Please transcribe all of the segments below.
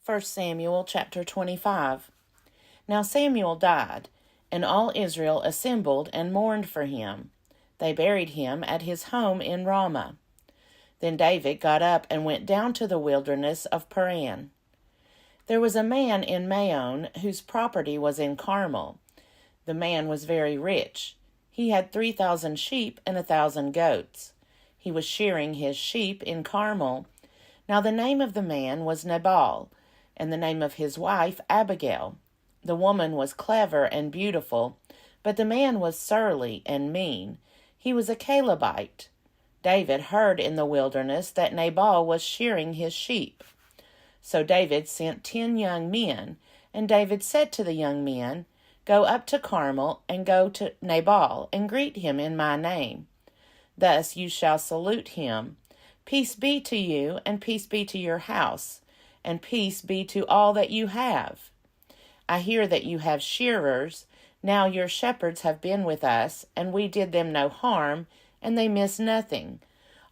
1 Samuel chapter 25. Now Samuel died, and all Israel assembled and mourned for him. They buried him at his home in Ramah. Then David got up and went down to the wilderness of Paran. There was a man in Maon whose property was in Carmel. The man was very rich. He had 3,000 sheep and 1,000 goats. He was shearing his sheep in Carmel. Now the name of the man was Nabal, and the name of his wife Abigail. The woman was clever and beautiful, but the man was surly and mean. He was a Calebite. David heard in the wilderness that Nabal was shearing his sheep. So David sent 10 young men, and David said to the young men, "Go up to Carmel, and go to Nabal, and greet him in my name. Thus you shall salute him. Peace be to you, and peace be to your house, and peace be to all that you have. I hear that you have shearers. Now your shepherds have been with us, and we did them no harm, and they missed nothing,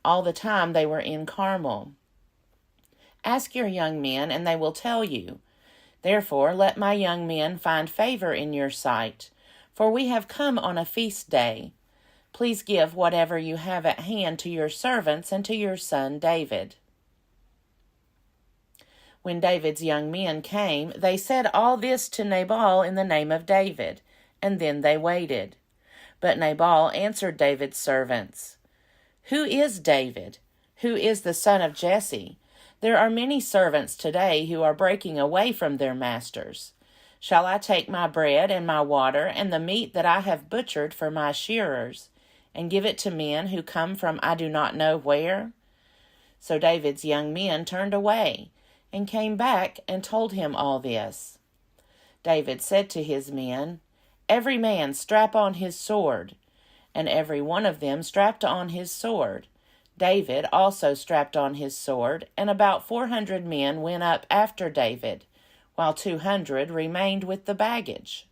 all the time they were in Carmel. Ask your young men, and they will tell you. Therefore let my young men find favor in your sight, for we have come on a feast day. Please give whatever you have at hand to your servants and to your son David." When David's young men came, they said all this to Nabal in the name of David, and then they waited. But Nabal answered David's servants, "Who is David? Who is the son of Jesse? There are many servants today who are breaking away from their masters. Shall I take my bread and my water and the meat that I have butchered for my shearers, and give it to men who come from I do not know where?" So David's young men turned away, and came back and told him all this. David said to his men, "Every man strap on his sword." And every one of them strapped on his sword. David also strapped on his sword, and about 400 men went up after David, while 200 remained with the baggage.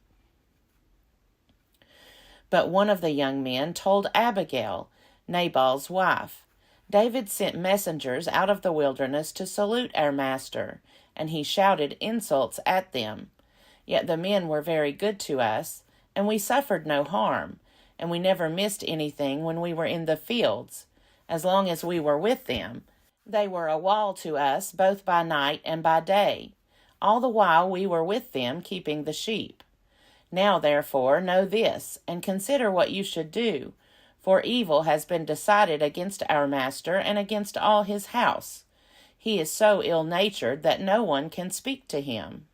But one of the young men told Abigail, Nabal's wife, "David sent messengers out of the wilderness to salute our master, and he shouted insults at them. Yet the men were very good to us, and we suffered no harm, and we never missed anything when we were in the fields. As long as we were with them, they were a wall to us both by night and by day, all the while we were with them keeping the sheep. Now therefore know this, and consider what you should do, for evil has been decided against our master and against all his house. He is so ill-natured that no one can speak to him."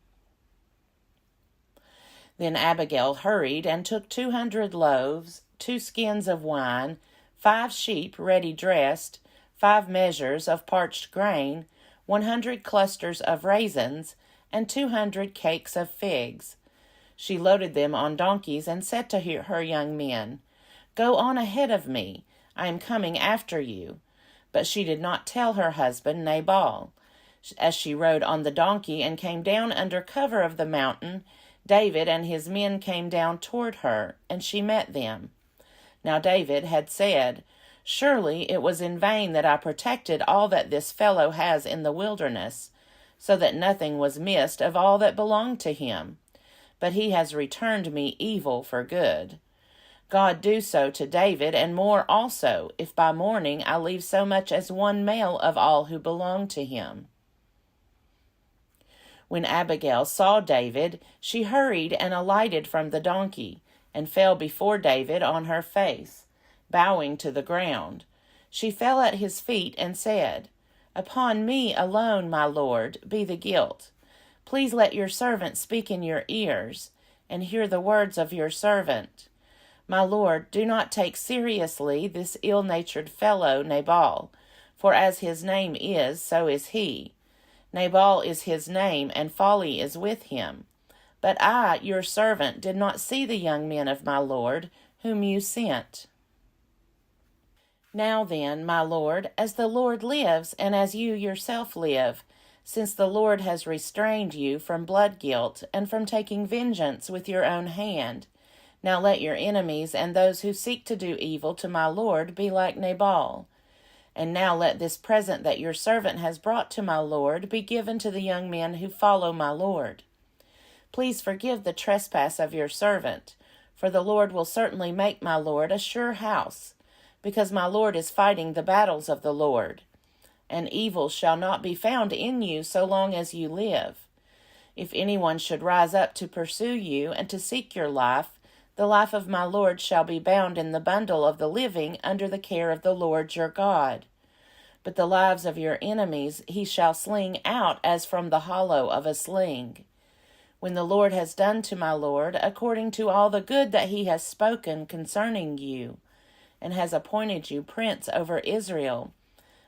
Then Abigail hurried and took 200 loaves, 2 skins of wine, 5 sheep ready dressed, 5 measures of parched grain, 100 clusters of raisins, and 200 cakes of figs. She loaded them on donkeys and said to her young men, "Go on ahead of me, I am coming after you." But she did not tell her husband Nabal. As she rode on the donkey and came down under cover of the mountain, David and his men came down toward her, and she met them. Now David had said, "Surely it was in vain that I protected all that this fellow has in the wilderness, so that nothing was missed of all that belonged to him. But he has returned me evil for good. God do so to David, and more also, if by morning I leave so much as one male of all who belong to him." When Abigail saw David, she hurried and alighted from the donkey, and fell before David on her face, bowing to the ground. She fell at his feet and said, "Upon me alone, my lord, be the guilt. Please let your servant speak in your ears, and hear the words of your servant. My lord, do not take seriously this ill-natured fellow Nabal, for as his name is, so is he. Nabal is his name, and folly is with him. But I, your servant, did not see the young men of my lord, whom you sent. Now then, my lord, as the Lord lives, and as you yourself live, since the Lord has restrained you from blood guilt and from taking vengeance with your own hand, now let your enemies and those who seek to do evil to my lord be like Nabal. And now let this present that your servant has brought to my lord be given to the young men who follow my lord. Please forgive the trespass of your servant, for the Lord will certainly make my lord a sure house, because my lord is fighting the battles of the Lord. And evil shall not be found in you so long as you live. If anyone should rise up to pursue you and to seek your life, the life of my lord shall be bound in the bundle of the living under the care of the Lord your God. But the lives of your enemies he shall sling out as from the hollow of a sling. When the Lord has done to my lord according to all the good that he has spoken concerning you, and has appointed you prince over Israel,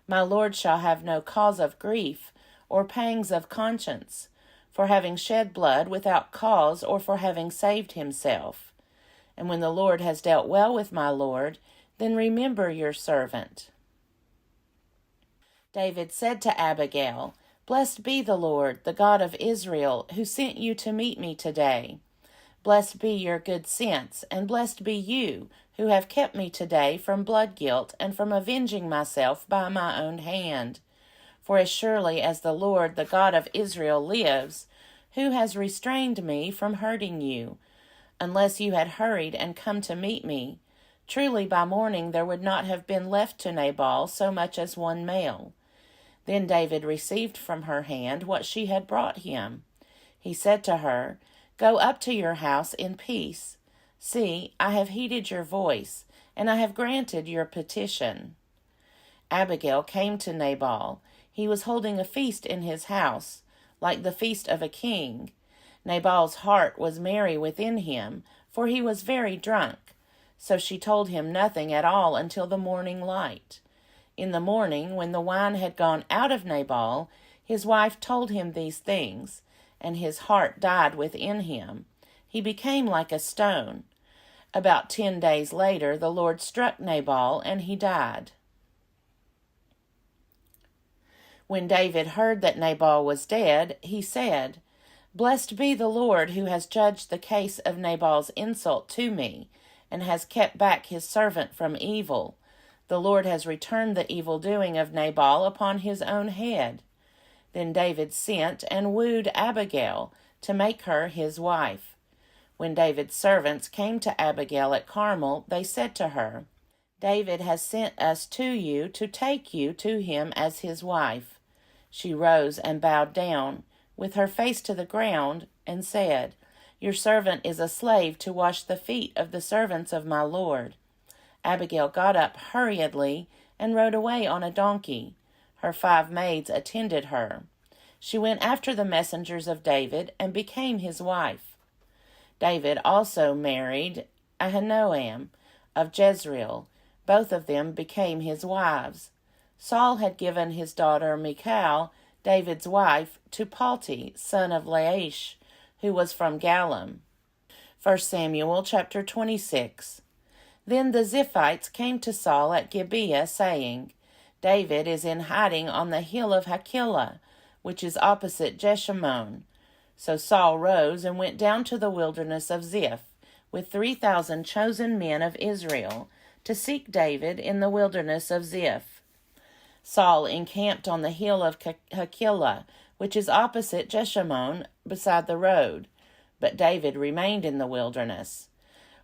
my lord shall have no cause of grief or pangs of conscience, for having shed blood without cause or for having saved himself. And when the Lord has dealt well with my lord, then remember your servant. David said to Abigail, Blessed be the Lord, the God of Israel, who sent you to meet me today. Blessed be your good sense, and blessed be you, who have kept me today from blood guilt and from avenging myself by my own hand. For as surely as the Lord, the God of Israel, lives, who has restrained me from hurting you, unless you had hurried and come to meet me, truly by morning there would not have been left to Nabal so much as one male. Then David received from her hand what she had brought him. He said to her, Go up to your house in peace. See, I have heeded your voice, and I have granted your petition. Abigail came to Nabal. He was holding a feast in his house, like the feast of a king. Nabal's heart was merry within him, for he was very drunk. So she told him nothing at all until the morning light. In the morning, when the wine had gone out of Nabal, his wife told him these things, and his heart died within him. He became like a stone. About 10 days later, the Lord struck Nabal, and he died. When David heard that Nabal was dead, he said, Blessed be the Lord who has judged the case of Nabal's insult to me, and has kept back his servant from evil. The Lord has returned the evil doing of Nabal upon his own head. Then David sent and wooed Abigail to make her his wife. When David's servants came to Abigail at Carmel, they said to her, David has sent us to you to take you to him as his wife. She rose and bowed down, with her face to the ground, and said, Your servant is a slave to wash the feet of the servants of my lord. Abigail got up hurriedly and rode away on a donkey. Her 5 maids attended her. She went after the messengers of David and became his wife. David also married Ahinoam of Jezreel. Both of them became his wives. Saul had given his daughter Michal, David's wife, to Palti, son of Laish, who was from Galim. 1 Samuel chapter 26. Then the Ziphites came to Saul at Gibeah, saying, David is in hiding on the hill of Hachilah, which is opposite Jeshimon. So Saul rose and went down to the wilderness of Ziph, with 3,000 chosen men of Israel, to seek David in the wilderness of Ziph. Saul encamped on the hill of Hachilah, which is opposite Jeshimon, beside the road, but David remained in the wilderness.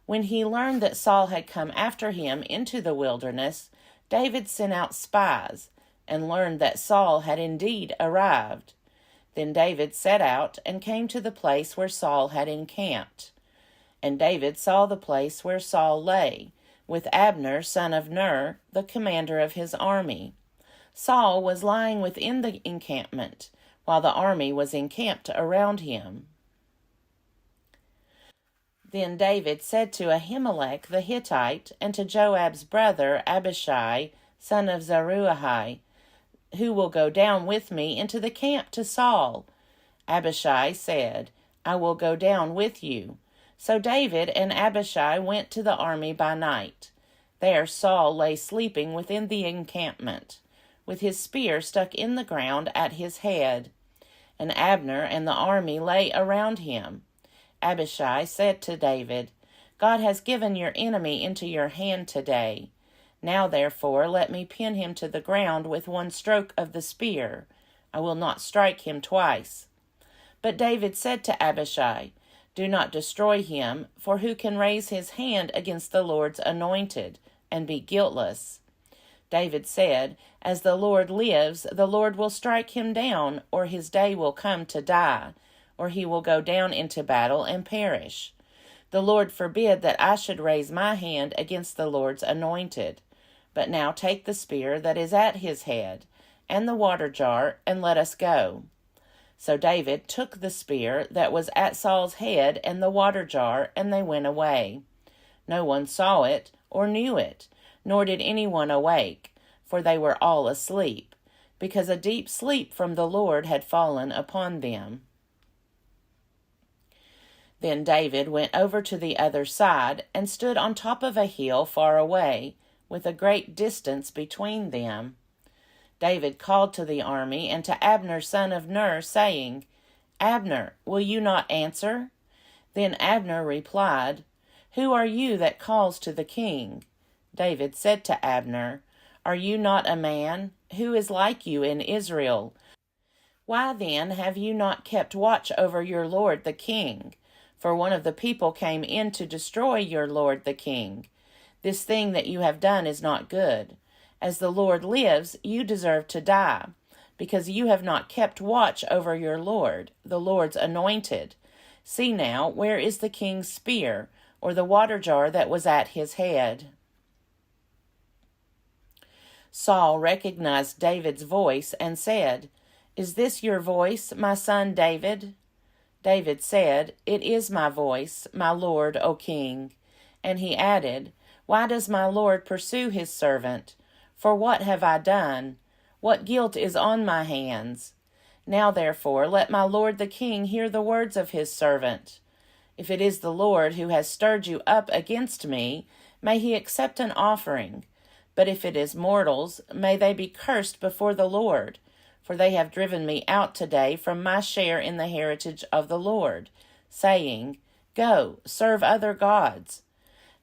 When he learned that Saul had come after him into the wilderness, David sent out spies, and learned that Saul had indeed arrived. Then David set out and came to the place where Saul had encamped. And David saw the place where Saul lay, with Abner son of Ner, the commander of his army. Saul was lying within the encampment, while the army was encamped around him. Then David said to Ahimelech the Hittite, and to Joab's brother Abishai, son of Zeruiah, Who will go down with me into the camp to Saul? Abishai said, I will go down with you. So David and Abishai went to the army by night. There Saul lay sleeping within the encampment, with his spear stuck in the ground at his head. And Abner and the army lay around him. Abishai said to David, God has given your enemy into your hand today. Now therefore let me pin him to the ground with one stroke of the spear. I will not strike him twice. But David said to Abishai, Do not destroy him, for who can raise his hand against the Lord's anointed, and be guiltless? David said, As the Lord lives, the Lord will strike him down, or his day will come to die, or he will go down into battle and perish. The Lord forbid that I should raise my hand against the Lord's anointed. But now take the spear that is at his head, and the water jar, and let us go. So David took the spear that was at Saul's head and the water jar, and they went away. No one saw it or knew it, nor did anyone awake, for they were all asleep, because a deep sleep from the Lord had fallen upon them. Then David went over to the other side and stood on top of a hill far away, with a great distance between them. David called to the army and to Abner son of Ner, saying, Abner, will you not answer? Then Abner replied, Who are you that calls to the king? David said to Abner, Are you not a man? Who is like you in Israel? Why then have you not kept watch over your lord the king? For one of the people came in to destroy your lord the king. This thing that you have done is not good. As the Lord lives, you deserve to die, because you have not kept watch over your Lord, the Lord's anointed. See now, where is the king's spear, or the water jar that was at his head? Saul recognized David's voice and said, Is this your voice, my son David? David said, It is my voice, my lord, O king. And he added, Why does my lord pursue his servant? For what have I done? What guilt is on my hands? Now therefore let my lord the king hear the words of his servant. If it is the Lord who has stirred you up against me, may he accept an offering. But if it is mortals, may they be cursed before the Lord. For they have driven me out today from my share in the heritage of the Lord, saying, Go, serve other gods.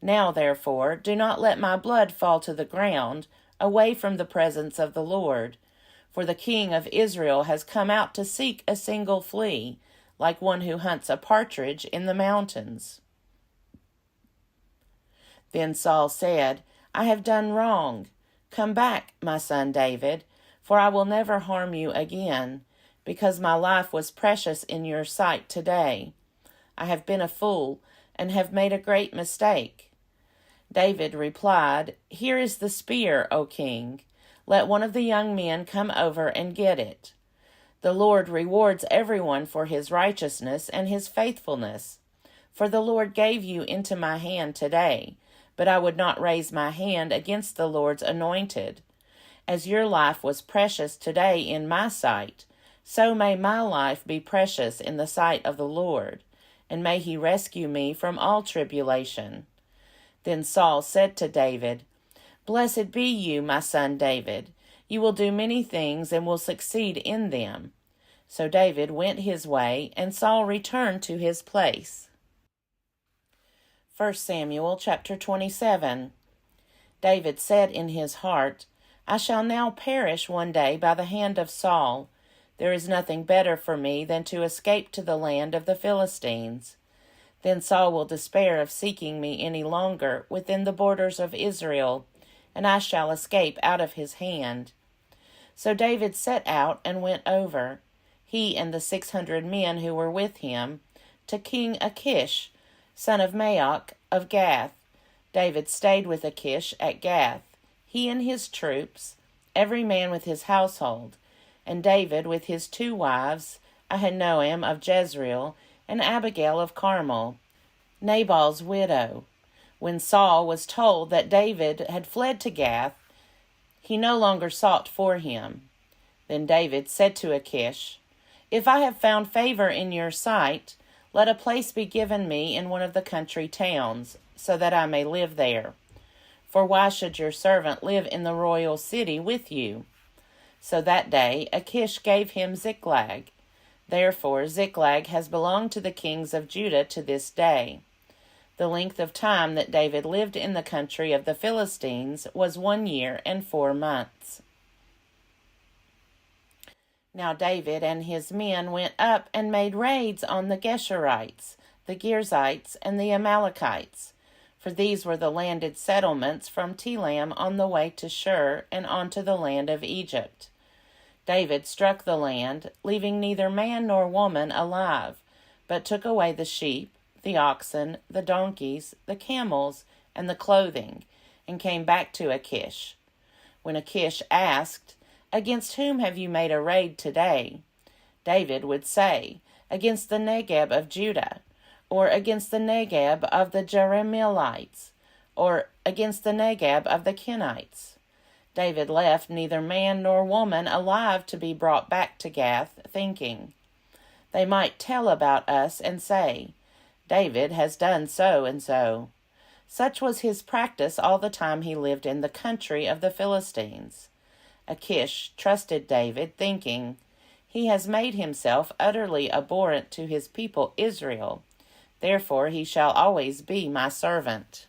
Now therefore do not let my blood fall to the ground, away from the presence of the Lord. For the king of Israel has come out to seek a single flea, like one who hunts a partridge in the mountains. Then Saul said, I have done wrong. Come back, my son David, for I will never harm you again, because my life was precious in your sight today. I have been a fool, and have made a great mistake. David replied, Here is the spear, O king. Let one of the young men come over and get it. The Lord rewards everyone for his righteousness and his faithfulness. For the Lord gave you into my hand today, but I would not raise my hand against the Lord's anointed. As your life was precious today in my sight, so may my life be precious in the sight of the Lord, and may he rescue me from all tribulation. Then Saul said to David, Blessed be you, my son David. You will do many things and will succeed in them. So David went his way, and Saul returned to his place. 1 Samuel chapter 27. David said in his heart, I shall now perish one day by the hand of Saul. There is nothing better for me than to escape to the land of the Philistines. Then Saul will despair of seeking me any longer within the borders of Israel, and I shall escape out of his hand. So David set out and went over, he and the 600 men who were with him, to King Achish, son of Maoch of Gath. David stayed with Achish at Gath, he and his troops, every man with his household, and David with his 2 wives, Ahinoam of Jezreel, and Abigail of Carmel, Nabal's widow. When Saul was told that David had fled to Gath, he no longer sought for him. Then David said to Achish, If I have found favor in your sight, let a place be given me in one of the country towns, so that I may live there. For why should your servant live in the royal city with you? So that day Achish gave him Ziklag. Therefore Ziklag has belonged to the kings of Judah to this day. The length of time that David lived in the country of the Philistines was 1 year and 4 months. Now David and his men went up and made raids on the Geshurites, the Girzites, and the Amalekites, for these were the landed settlements from Telam on the way to Shur and onto the land of Egypt. David struck the land, leaving neither man nor woman alive, but took away the sheep, the oxen, the donkeys, the camels, and the clothing, and came back to Achish. When Achish asked, "Against whom have you made a raid today?" David would say, "Against the Negeb of Judah," or "Against the Negeb of the Jerahmeelites," or "Against the Negeb of the Kenites." David left neither man nor woman alive to be brought back to Gath, thinking, "They might tell about us and say, 'David has done so and so.'" Such was his practice all the time he lived in the country of the Philistines. Achish trusted David, thinking, "He has made himself utterly abhorrent to his people Israel. Therefore he shall always be my servant."